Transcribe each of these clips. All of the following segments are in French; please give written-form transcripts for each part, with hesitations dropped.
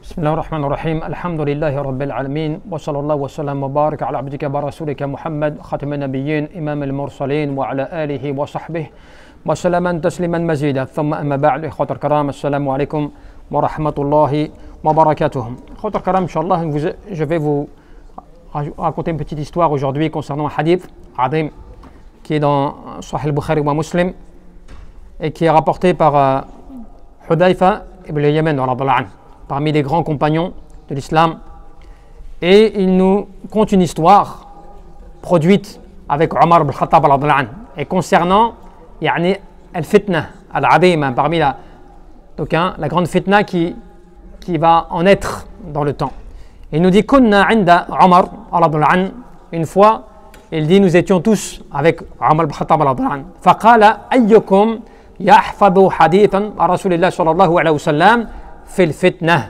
بسم الله الرحمن الرحيم الحمد لله رب العالمين وصلى الله وسلم وبارك على عبدك ورسولك محمد خاتم النبيين إمام المرسلين وعلى آله وصحبه وسلم تسليما مزيدا ثم أما بعد إخوة الكرام السلام عليكم ورحمة الله وبركاته. إخوة الكرام إن شاء الله je vais vous raconter une petite histoire aujourd'hui concernant un hadith Adim qui est dans Sahih al-Bukhari wa Muslim et qui est rapporté par Hudayfa ibn Yaman parmi les grands compagnons de l'islam, et il nous conte une histoire produite avec Omar ibn Khattab et concernant al-fitna al-adima, parmi la grande fitna qui va en être dans le temps. Il nous dit kunna inda Omar une fois, il dit nous étions tous avec Omar ibn Khattab faqala ayyukum yahfadhu hadithan à Rasulillah sallallahu alayhi wa sallam fil fitna.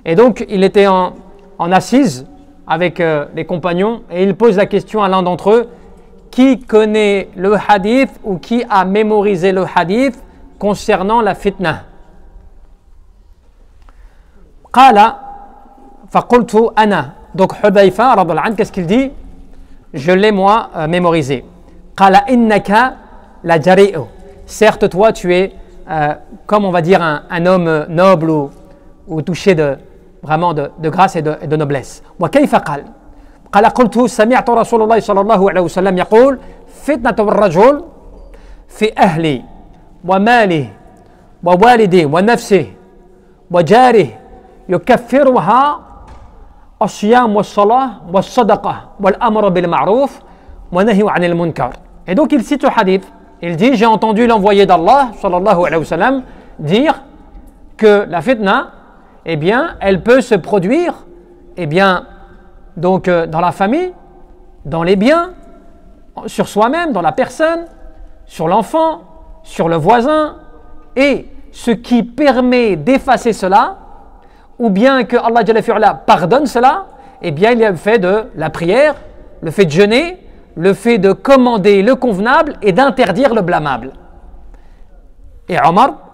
Et donc il était en assise avec les compagnons et il pose la question à l'un d'entre eux: qui connaît le hadith ou qui a mémorisé le hadith concernant la fitna? Qala faqultu ana. Donc Hudayfa radhiyallahu anhu, qu'est-ce qu'il dit? Je l'ai moi mémorisé. Qala innaka la jari'u. Certes toi tu es comme on va dire un homme noble ou touché vraiment de grâce et de noblesse. وكيف قال؟ قال قلت سمعت رسول الله صلى الله عليه وسلم يقول فتنة الرجل في أهله وماله ووالده ونفسه وجاره يكفرها الصيام والصلاة والصدقة والأمر بالمعروف والنهي عن المنكر. Et donc il cite le hadith. Il dit: j'ai entendu l'envoyé d'Allah sallallahu alayhi wa sallam dire que la fitna, eh bien, elle peut se produire, eh bien, donc dans la famille, dans les biens, sur soi-même, dans la personne, sur l'enfant, sur le voisin, et ce qui permet d'effacer cela, ou bien que Allah Jalla fi'ala pardonne cela, eh bien, il y a le fait de la prière, le fait de jeûner, le fait de commander le convenable et d'interdire le blâmable. Et Omar,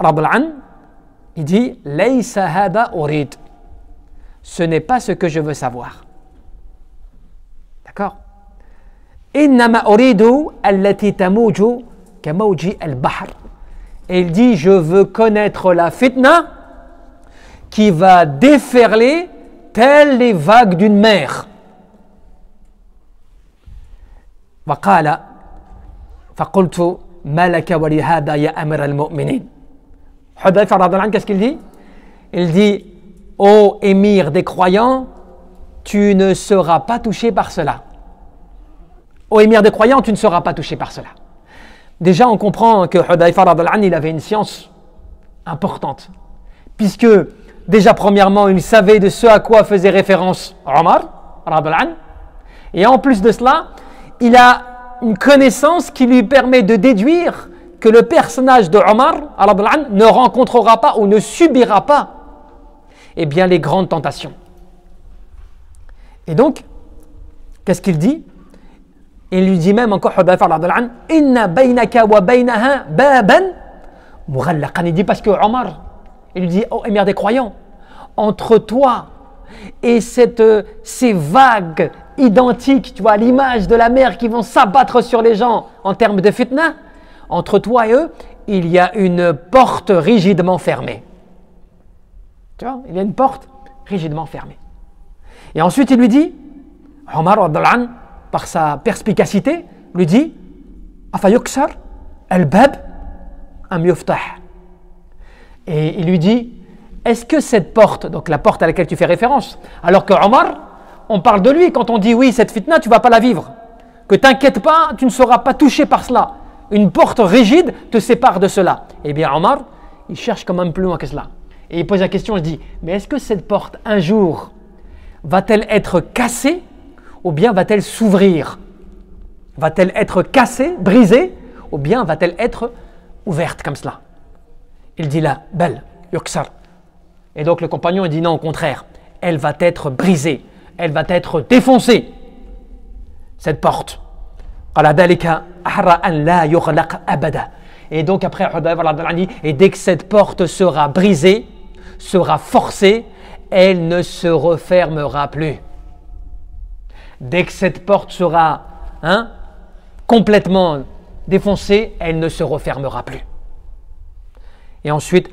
il dit: Laysa hada urid. Ce n'est pas ce que je veux savoir. D'accord? Innama uridu allati tamuju kamawji al-bahr. Et il dit: je veux connaître la fitna qui va déferler telles les vagues d'une mer. وقال فقلت ما لك ولهذا يا أمير المؤمنين. Hudayfa radhiyallahu anhu, qu'est-ce qu'il dit? Il dit: ô émir des croyants, tu ne seras pas touché par cela. Ô émir des croyants, tu ne seras pas touché par cela. Déjà on comprend que Hudayfa radhiyallahu anhu, il avait une science importante, puisque déjà premièrement il savait de ce à quoi faisait référence Omar radhiyallahu anhu, et en plus de cela il a une connaissance qui lui permet de déduire que le personnage de Omar ne rencontrera pas ou ne subira pas eh bien, les grandes tentations. Et donc, qu'est-ce qu'il dit? Il lui dit même encore Hudayfa inna baynaka wa baynaha baban mughallaqan. Il dit parce que Omar, il lui dit: oh émir des croyants, entre toi et ces vagues identiques, tu vois, l'image de la mer qui vont s'abattre sur les gens en termes de fitna, entre toi et eux, il y a une porte rigidement fermée. Tu vois, il y a une porte rigidement fermée. Et ensuite, il lui dit, Omar, par sa perspicacité, lui dit: Afa yuksar al-bab am yuftah. Et il lui dit: est-ce que cette porte, donc la porte à laquelle tu fais référence, alors que Omar, on parle de lui quand on dit oui, cette fitna, tu ne vas pas la vivre. Que t'inquiète pas, tu ne seras pas touché par cela. Une porte rigide te sépare de cela. Eh bien, Omar, il cherche quand même plus loin que cela. Et il pose la question, il dit: mais est-ce que cette porte, un jour, va-t-elle être cassée ou bien va-t-elle s'ouvrir? Va-t-elle être cassée, brisée, ou bien va-t-elle être ouverte comme cela? Il dit là, belle, yuksar. Et donc le compagnon il dit: non, au contraire, elle va être brisée, elle va être défoncée, cette porte. Et donc après, et dès que cette porte sera brisée, sera forcée, elle ne se refermera plus. Dès que cette porte sera complètement défoncée, elle ne se refermera plus. Et ensuite,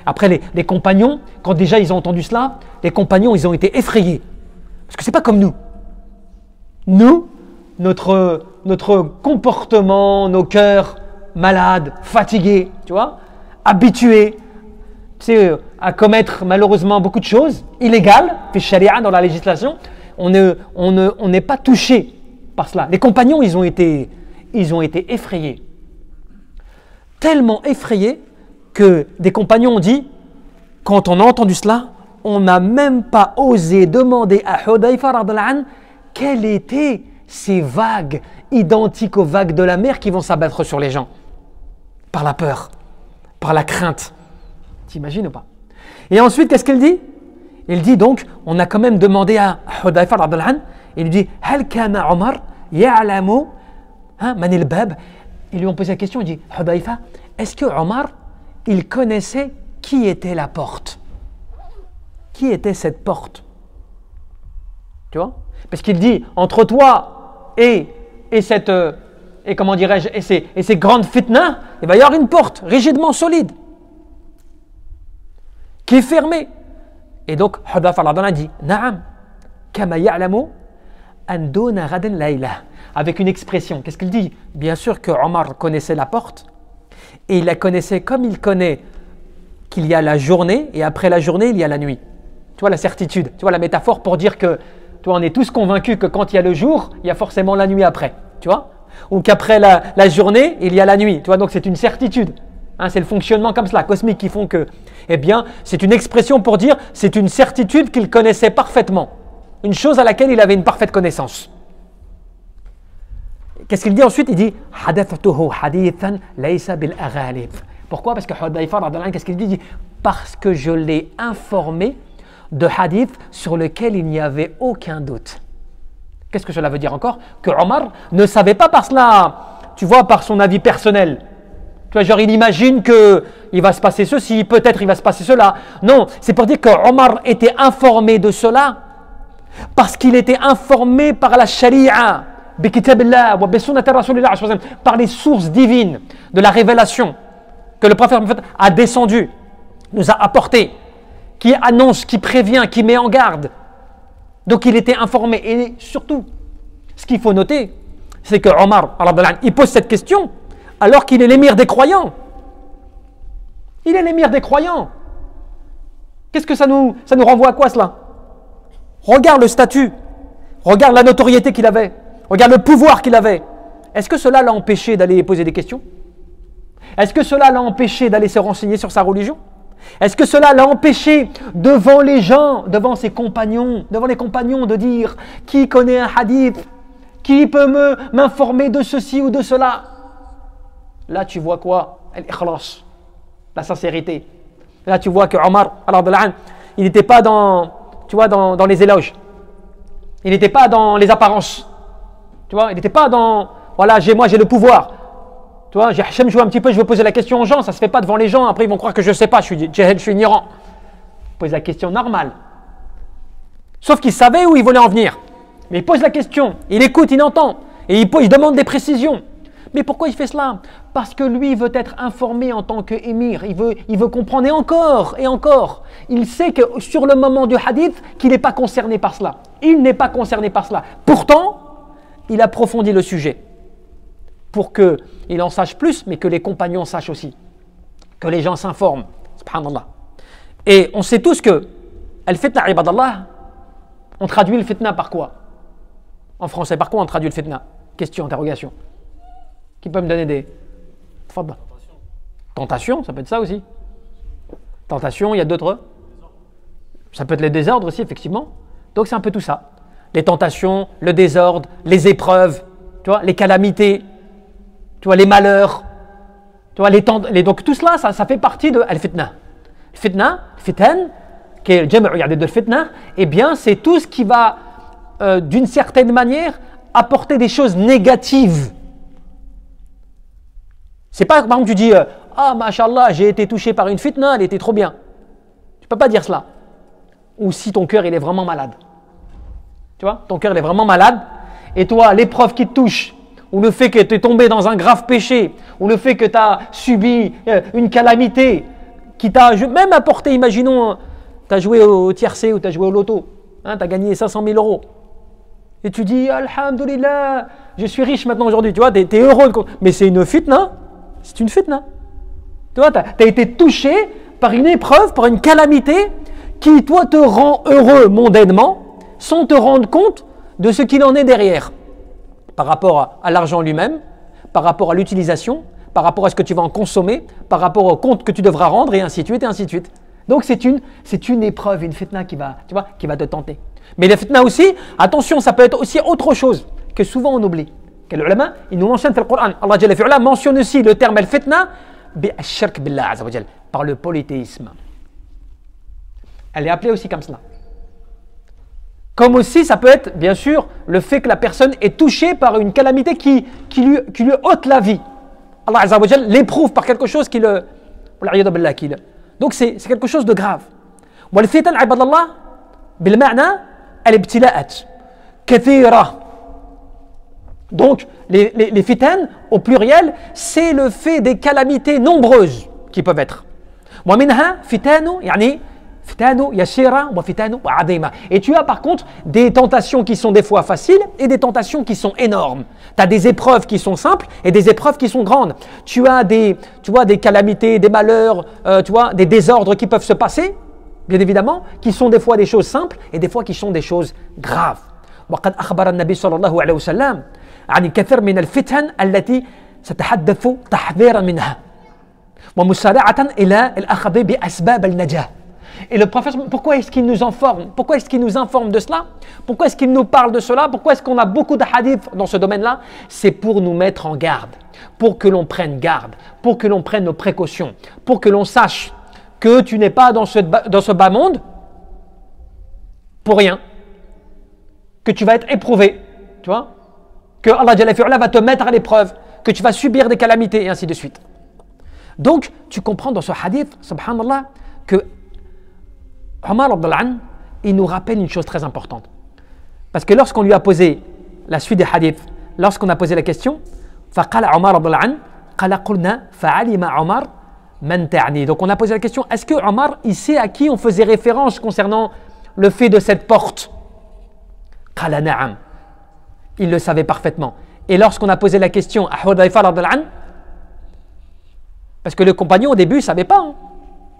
après les compagnons, quand déjà ils ont entendu cela, les compagnons ils ont été effrayés. Parce que c'est pas comme nous. Nous, notre comportement, nos cœurs malades, fatigués, tu vois, habitués, tu sais, à commettre malheureusement beaucoup de choses illégales, fait charia dans la législation, on n'est pas touché par cela. Les compagnons, ils ont été effrayés. Tellement effrayés que des compagnons ont dit, quand on a entendu cela, on n'a même pas osé demander à Hudayfa radhiyallahu anhu quelles étaient ces vagues identiques aux vagues de la mer qui vont s'abattre sur les gens. Par la peur, par la crainte. T'imagines ou pas? Et ensuite, qu'est-ce qu'il dit? Il dit donc, on a quand même demandé à Hudayfa radhiyallahu anhu, il lui dit, Hal kana Omar ya'lamu man al-bab? Ils lui ont posé la question, il dit, Hudayfa, est-ce que Omar, il connaissait qui était la porte? Qui était cette porte? Tu vois? Parce qu'il dit, entre toi et cette, et comment dirais-je, et ces grandes fitnas, il va y avoir une porte rigidement solide, qui est fermée. Et donc, Hudayfa a dit, Na'am, kama ya'lamu an duna ghadan layla. Avec une expression. Qu'est-ce qu'il dit? Bien sûr que Omar connaissait la porte, et il la connaissait comme il connaît qu'il y a la journée, et après la journée, il y a la nuit. Tu vois la certitude, tu vois la métaphore pour dire que, tu vois, on est tous convaincus que quand il y a le jour, il y a forcément la nuit après, tu vois, ou qu'après la journée, il y a la nuit, tu vois, donc c'est une certitude. C'est le fonctionnement comme cela, cosmique, qui font que, eh bien, c'est une expression pour dire, c'est une certitude qu'il connaissait parfaitement, une chose à laquelle il avait une parfaite connaissance. Qu'est-ce qu'il dit ensuite? Il dit hadathtuhu hadithan laysa bil aghalib. Pourquoi? Parce que Hudayfa radhiyallahu anhu, qu'est-ce qu'il dit? Il dit parce que je l'ai informé de hadith sur lequel il n'y avait aucun doute. Qu'est-ce que cela veut dire encore? Que Omar ne savait pas par cela, tu vois, par son avis personnel. Tu vois, genre il imagine que il va se passer ceci, peut-être il va se passer cela. Non, c'est pour dire que Omar était informé de cela parce qu'il était informé par la charia, par les sources divines de la révélation que le prophète a descendu, nous a apporté, qui annonce, qui prévient, qui met en garde. Donc il était informé. Et surtout, ce qu'il faut noter, c'est que Omar, il pose cette question alors qu'il est l'émir des croyants. Il est l'émir des croyants. Qu'est-ce que ça nous renvoie à quoi cela? Regarde le statut, regarde la notoriété qu'il avait, regarde le pouvoir qu'il avait. Est-ce que cela l'a empêché d'aller poser des questions? Est-ce que cela l'a empêché d'aller se renseigner sur sa religion? Est-ce que cela l'a empêché devant les gens, devant ses compagnons, devant les compagnons de dire qui connaît un hadith, qui peut m'informer de ceci ou de cela? Là tu vois quoi? Al-ikhlas, la sincérité. Là tu vois que Omar, il n'était pas dans les éloges. Il n'était pas dans les apparences. Tu vois, il n'était pas dans voilà, j'ai le pouvoir. Tu vois, j'aime jouer un petit peu, je veux poser la question aux gens, ça ne se fait pas devant les gens, après ils vont croire que je ne sais pas, je suis ignorant. Pose la question normale. Sauf qu'il savait où il voulait en venir. Mais il pose la question, il écoute, il entend, et il demande des précisions. Mais pourquoi il fait cela? Parce que lui, il veut être informé en tant qu'émir, il veut comprendre, et encore. Il sait que sur le moment du hadith, qu'il n'est pas concerné par cela. Il n'est pas concerné par cela. Pourtant, il approfondit le sujet pour qu'il en sache plus, mais que les compagnons sachent aussi, que les gens s'informent. Subhanallah. Et on sait tous que al-fitna ibadallah, on traduit le fitna par quoi? En français, par quoi on traduit le fitna? Question, interrogation. Qui peut me donner des... Tentation, ça peut être ça aussi. Tentation, il y a d'autres. Ça peut être les désordres aussi, effectivement. Donc c'est un peu tout ça. Les tentations, le désordre, les épreuves, tu vois, les calamités, tu vois, les malheurs, tu vois, donc tout cela, ça fait partie de al-fitna. Fitan, qui est le jam' de fitna, eh bien c'est tout ce qui va, d'une certaine manière, apporter des choses négatives. C'est pas, par exemple, tu dis, ah, mashallah, j'ai été touché par une fitna, elle était trop bien. Tu ne peux pas dire cela. Ou si ton cœur, il est vraiment malade. Tu vois, ton cœur, il est vraiment malade. Et toi, l'épreuve qui te touche, ou le fait que tu es tombé dans un grave péché, ou le fait que tu as subi une calamité qui t'a même apporté, imaginons, tu as joué au tiercé ou tu as joué au loto, hein, tu as gagné 500 000 euros. Et tu dis, Alhamdulillah, je suis riche maintenant aujourd'hui, tu vois, tu es heureux. Mais c'est une fitna, c'est une fitna. Tu vois, tu as été touché par une épreuve, par une calamité qui, toi, te rend heureux mondainement, sans te rendre compte de ce qu'il en est derrière. Par rapport à l'argent lui-même, par rapport à l'utilisation, par rapport à ce que tu vas en consommer, par rapport au compte que tu devras rendre, et ainsi de suite, et ainsi de suite. Donc c'est une épreuve, une fitna qui va te tenter. Mais la fitna aussi, attention, ça peut être aussi autre chose que souvent on oublie. Que les ulama, ils nous mentionnent dans le Coran. Allah Jalla fi'ala mentionne aussi le terme al-fitna bi-shirk billah azza wa jal, par le polythéisme. Elle est appelée aussi comme cela. Comme aussi, ça peut être, bien sûr, le fait que la personne est touchée par une calamité qui lui ôte la vie. Allah Azza wa Jal l'éprouve par quelque chose qui le... Donc c'est quelque chose de grave. والفتن عباد الله بالمعنى الابتلاءات كثيرة. Donc les fitan au pluriel, c'est le fait des calamités nombreuses qui peuvent être. ومنها فتان يعني et tu as par contre des tentations qui sont des fois faciles et des tentations qui sont énormes. Tu as des épreuves qui sont simples et des épreuves qui sont grandes. Tu as des calamités, des malheurs, des désordres qui peuvent se passer, bien évidemment, qui sont des fois des choses simples et des fois qui sont des choses graves. وقد أخبر النبي صلى الله عليه وسلم عن الكثير من الفتن التي ستحدث تحذيرا منها ومسارعة إلى الأخذ بأسباب النجاة. Et le prophète, pourquoi est-ce qu'il nous informe? Pourquoi est-ce qu'il nous informe de cela? Pourquoi est-ce qu'il nous parle de cela? Pourquoi est-ce qu'on a beaucoup de hadiths dans ce domaine-là? C'est pour nous mettre en garde, pour que l'on prenne garde, pour que l'on prenne nos précautions, pour que l'on sache que tu n'es pas dans ce bas monde pour rien, que tu vas être éprouvé, tu vois, que Allah Jalla fi'ala va te mettre à l'épreuve, que tu vas subir des calamités et ainsi de suite. Donc, tu comprends dans ce hadith, subhanallah, que Omar, il nous rappelle une chose très importante. Parce que lorsqu'on lui a posé la suite des hadiths, lorsqu'on a posé la question, donc on a posé la question, est-ce que Omar, il sait à qui on faisait référence concernant le fait de cette porte? Il le savait parfaitement. Et lorsqu'on a posé la question à Hudayfa, parce que le compagnon au début ne savait pas,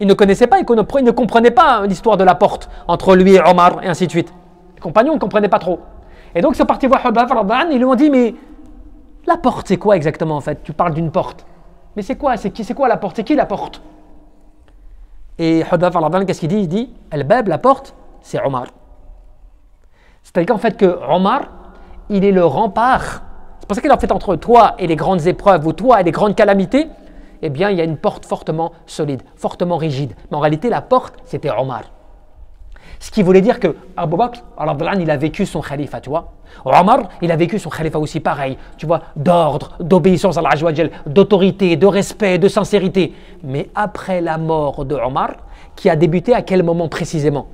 il ne connaissait pas, il ne comprenait pas l'histoire de la porte entre lui et Omar et ainsi de suite. Les compagnons ne comprenaient pas trop. Et donc ils sont partis voir Hudayfa, ils lui ont dit, mais la porte c'est quoi exactement en fait? Tu parles d'une porte. Mais c'est quoi la porte? C'est qui la porte? Et Hudayfa, qu'est-ce qu'il dit? Il dit, Al-Bab, la porte, c'est Omar. C'est-à-dire qu'en fait que Omar, il est le rempart. C'est pour ça qu'il en fait entre toi et les grandes épreuves ou toi et les grandes calamités, eh bien, il y a une porte fortement solide, fortement rigide. Mais en réalité, la porte, c'était Omar. Ce qui voulait dire que Abu Bakr, il a vécu son khalifa, tu vois. Omar, il a vécu son khalifa aussi pareil, tu vois, d'ordre, d'obéissance à Allah, d'autorité, de respect, de sincérité. Mais après la mort de Omar, qui a débuté à quel moment précisément?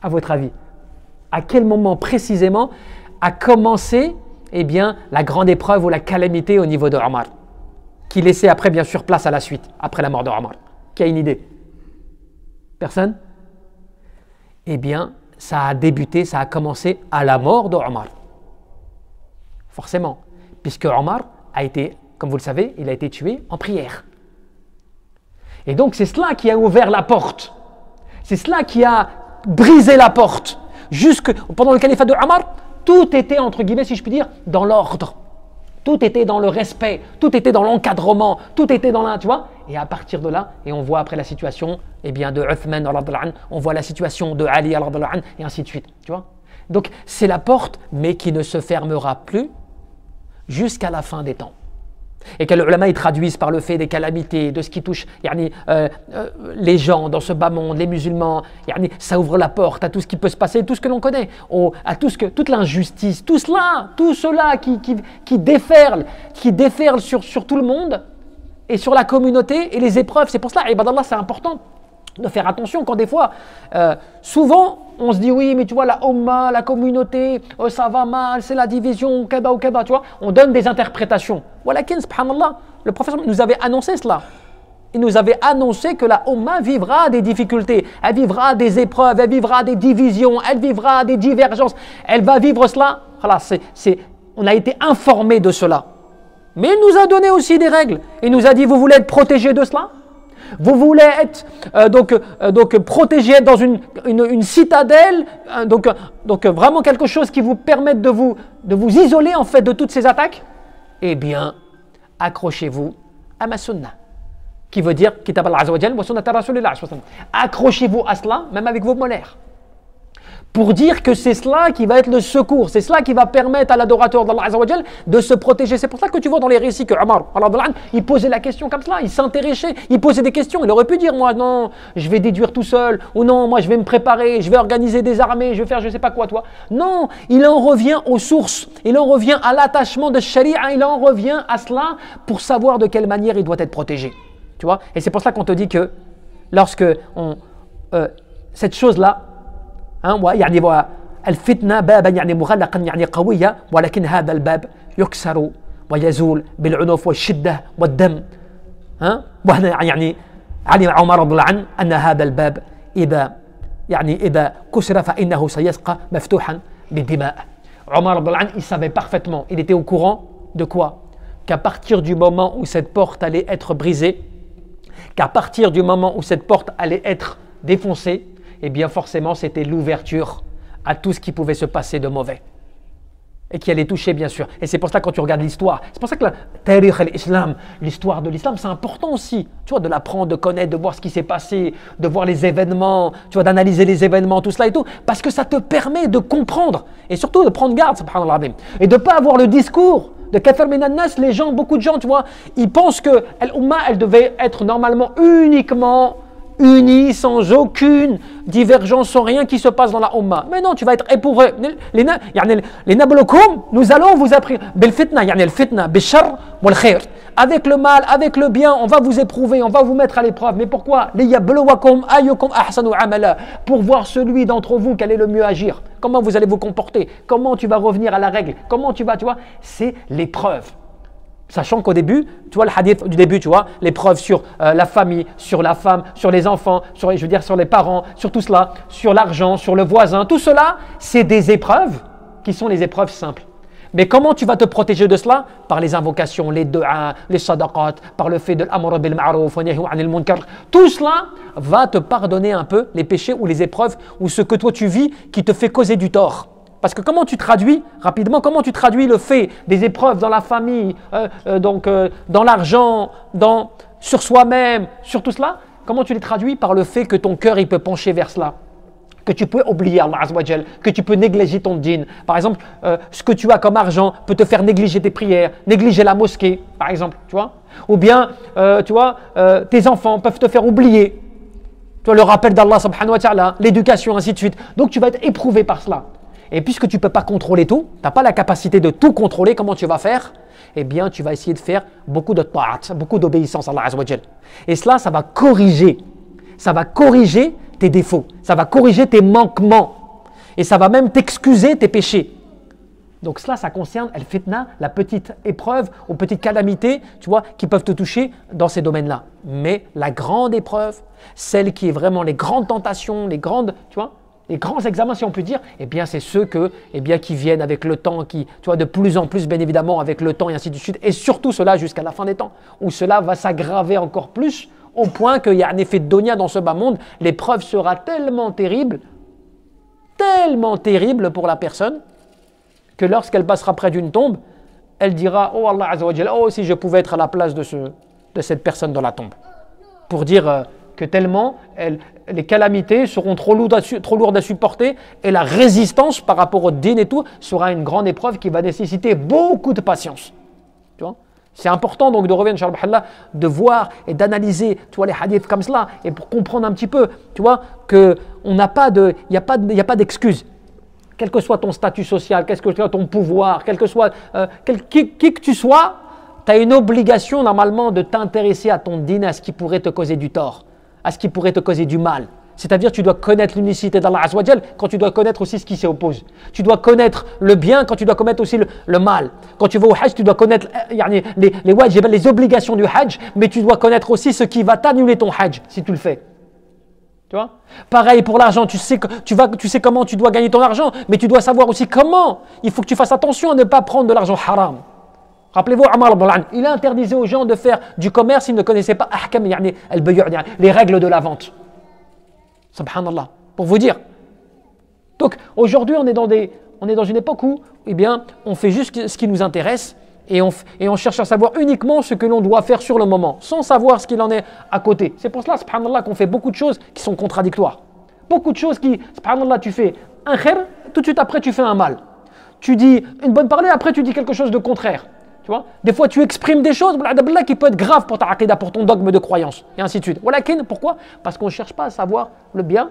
À votre avis? À quel moment précisément a commencé, eh bien, la grande épreuve ou la calamité au niveau de Omar, qui laissait après bien sûr place à la suite, après la mort de Omar? Qui a une idée? Personne? Eh bien, ça a débuté, ça a commencé à la mort de Omar. Forcément, puisque Omar a été, comme vous le savez, il a été tué en prière. Et donc c'est cela qui a ouvert la porte. C'est cela qui a brisé la porte. Jusque pendant le califat de Omar, tout était, entre guillemets, si je puis dire, dans l'ordre. Tout était dans le respect, tout était dans l'encadrement, tout était dans la, tu vois. Et à partir de là, et on voit après la situation, eh bien, de Uthman, on voit la situation de Ali, et ainsi de suite, tu vois. Donc, c'est la porte, mais qui ne se fermera plus jusqu'à la fin des temps. Et que les ulama ils traduisent par le fait des calamités, de ce qui touche les gens dans ce bas monde, les musulmans, ça ouvre la porte à tout ce qui peut se passer, tout ce que l'on connaît, à toute l'injustice, tout cela qui déferle sur tout le monde, et sur la communauté et les épreuves. C'est pour cela, ibadallah, c'est important de faire attention quand des fois, souvent, on se dit oui, mais tu vois, la umma, la communauté, ça va mal, c'est la division, kada ou kada, tu vois. On donne des interprétations. Walakin, subhanallah, le prophète nous avait annoncé cela. Il nous avait annoncé que la umma vivra des difficultés, elle vivra des épreuves, elle vivra des divisions, elle vivra des divergences. Elle va vivre cela. Voilà, on a été informé de cela. Mais il nous a donné aussi des règles. Il nous a dit, vous voulez être protégé de cela? Vous voulez être donc protégé dans une citadelle, donc vraiment quelque chose qui vous permette de vous isoler en fait de toutes ces attaques? Eh bien, accrochez-vous à ma sunna, qui veut dire Kitab Allah Azza wa Jal wa sunnata Rasulillah. Accrochez-vous à cela, même avec vos molaires, pour dire que c'est cela qui va être le secours, c'est cela qui va permettre à l'adorateur d'Allah Azza wa Jal de se protéger. C'est pour ça que tu vois dans les récits que Omar, il posait la question comme cela, il s'intéressait, il posait des questions. Il aurait pu dire, moi non, je vais déduire tout seul, ou non, moi je vais me préparer, je vais organiser des armées, je vais faire je sais pas quoi, toi. Non, il en revient aux sources, il en revient à l'attachement de Sharia, il en revient à cela pour savoir de quelle manière il doit être protégé. Tu vois? Et c'est pour ça qu'on te dit que lorsque cette chose-là, يعني الفتنة بابا يعني مغلقا يعني قوية ولكن هذا الباب يكسر ويزول بالعنف والشدة والدم وهنا يعني علم عمر رضي الله عنه أن هذا الباب إذا كسر فإنه سيسقى مفتوحا بالدماء. Omar رضي الله عنه, il savait parfaitement, il était au courant de quoi? Qu'à partir du moment où cette porte allait être brisée, qu'à partir du moment où cette porte allait être défoncée, eh bien forcément c'était l'ouverture à tout ce qui pouvait se passer de mauvais et qui allait toucher bien sûr. Et c'est pour ça quand tu regardes l'histoire, c'est pour ça que la tarikh al-Islam, l'histoire de l'islam, c'est important aussi, tu vois, de l'apprendre, de connaître, de voir ce qui s'est passé, de voir les événements, tu vois, d'analyser les événements, tout cela et tout, parce que ça te permet de comprendre et surtout de prendre garde, subhanallah, et de ne pas avoir le discours de Kathar Minan Nas. Les gens, beaucoup de gens, tu vois, ils pensent que l'Umma, elle devait être normalement uniquement unis, sans aucune divergence, sans rien qui se passe dans la Ummah. Mais non, tu vas être éprouvé. Les nablukum, nous allons vous apprendre bil fitna, al fitna bil shar wal khair. Avec le mal, avec le bien, on va vous éprouver, on va vous mettre à l'épreuve. Mais pourquoi? Liyabluwakum ayyukum ahsanu amala. Pour voir celui d'entre vous quel est le mieux agir. Comment vous allez vous comporter? Comment tu vas revenir à la règle? Comment tu vas, tu vois? C'est l'épreuve. Sachant qu'au début, tu vois le hadith du début, tu vois, l'épreuve sur la famille, sur la femme, sur les enfants, sur les parents, sur tout cela, sur l'argent, sur le voisin, tout cela, c'est des épreuves qui sont les épreuves simples. Mais comment tu vas te protéger de cela? Par les invocations, les du'a, les sadaqat, par le fait de l'amr bil ma'ruf wa nahy anil munkar. Tout cela va te pardonner un peu les péchés ou les épreuves ou ce que toi tu vis qui te fait causer du tort. Parce que comment tu traduis, rapidement, comment tu traduis le fait des épreuves dans la famille, dans l'argent, sur soi-même, sur tout cela? Comment tu les traduis? Par le fait que ton cœur il peut pencher vers cela, que tu peux oublier Allah Azza wa Jal, que tu peux négliger ton dîn. Par exemple, ce que tu as comme argent peut te faire négliger tes prières, négliger la mosquée, par exemple, tu vois. Ou bien, tes enfants peuvent te faire oublier, tu vois, le rappel d'Allah subhanahu wa ta'ala, l'éducation, ainsi de suite. Donc tu vas être éprouvé par cela. Et puisque tu ne peux pas contrôler tout, tu n'as pas la capacité de tout contrôler, comment tu vas faire? Eh bien, tu vas essayer de faire beaucoup de ta'at, beaucoup d'obéissance à Allah Azza wa Jal. Et cela, ça va corriger tes défauts, ça va corriger tes manquements, et ça va même t'excuser tes péchés. Donc cela, ça concerne al-fitna, la petite épreuve ou petite calamité, tu vois, qui peuvent te toucher dans ces domaines-là. Mais la grande épreuve, celle qui est vraiment les grandes tentations, les grandes, tu vois, les grands examens, si on peut dire, eh bien, c'est ceux qui viennent avec le temps, qui, tu vois, de plus en plus, bien évidemment, avec le temps et ainsi de suite. Et surtout cela jusqu'à la fin des temps, où cela va s'aggraver encore plus, au point qu'il y a un effet de donia dans ce bas monde. L'épreuve sera tellement terrible pour la personne, que lorsqu'elle passera près d'une tombe, elle dira, oh Allah Azza wa Jalla, oh si je pouvais être à la place de cette personne dans la tombe. Pour dire que tellement les calamités seront trop lourdes à supporter et la résistance par rapport au din et tout sera une grande épreuve qui va nécessiter beaucoup de patience. Tu vois? C'est important donc de revenir, Inch'Allah, de voir et d'analyser, tu vois, les hadiths comme cela et pour comprendre un petit peu, tu vois, qu'il n'y a pas d'excuse. Quel que soit ton statut social, quel que soit ton pouvoir, quel que soit qui que tu sois, tu as une obligation normalement de t'intéresser à ton dîn, à ce qui pourrait te causer du tort, à ce qui pourrait te causer du mal. C'est-à-dire tu dois connaître l'unicité d'Allah Azza wa Jal quand tu dois connaître aussi ce qui s'y oppose. Tu dois connaître le bien quand tu dois connaître aussi le mal. Quand tu vas au Hajj, tu dois connaître les wajib, les obligations du Hajj, mais tu dois connaître aussi ce qui va t'annuler ton Hajj si tu le fais. Tu vois? Pareil pour l'argent, tu sais comment tu dois gagner ton argent, mais tu dois savoir aussi comment. Il faut que tu fasses attention à ne pas prendre de l'argent haram. Rappelez-vous, Omar, il a interdisé aux gens de faire du commerce, ils ne connaissaient pas ahkam, les règles de la vente. Subhanallah, pour vous dire. Donc aujourd'hui, on est dans une époque où eh bien, on fait juste ce qui nous intéresse et on cherche à savoir uniquement ce que l'on doit faire sur le moment, sans savoir ce qu'il en est à côté. C'est pour cela, subhanallah, qu'on fait beaucoup de choses qui sont contradictoires. Beaucoup de choses qui, subhanallah, tu fais un khair, tout de suite après tu fais un mal. Tu dis une bonne parole, après tu dis quelque chose de contraire. Tu vois? Des fois, tu exprimes des choses qui peuvent être graves pour ta aqidah, pour ton dogme de croyance, et ainsi de suite. Pourquoi? Parce qu'on ne cherche pas à savoir le bien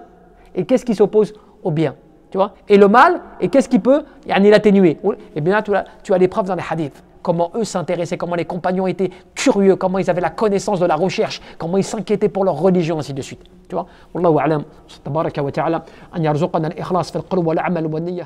et qu'est-ce qui s'oppose au bien. Tu vois? Et le mal, et qu'est-ce qui peut l'atténuer. Et bien là, tu as les preuves dans les hadiths. Comment eux s'intéressaient, comment les compagnons étaient curieux, comment ils avaient la connaissance de la recherche, comment ils s'inquiétaient pour leur religion, ainsi de suite. Tu vois? Wallahu a'lam, tabaraka wa ta'ala, an yarzuqana al-ikhlas fil qulub wal amal wa niyya.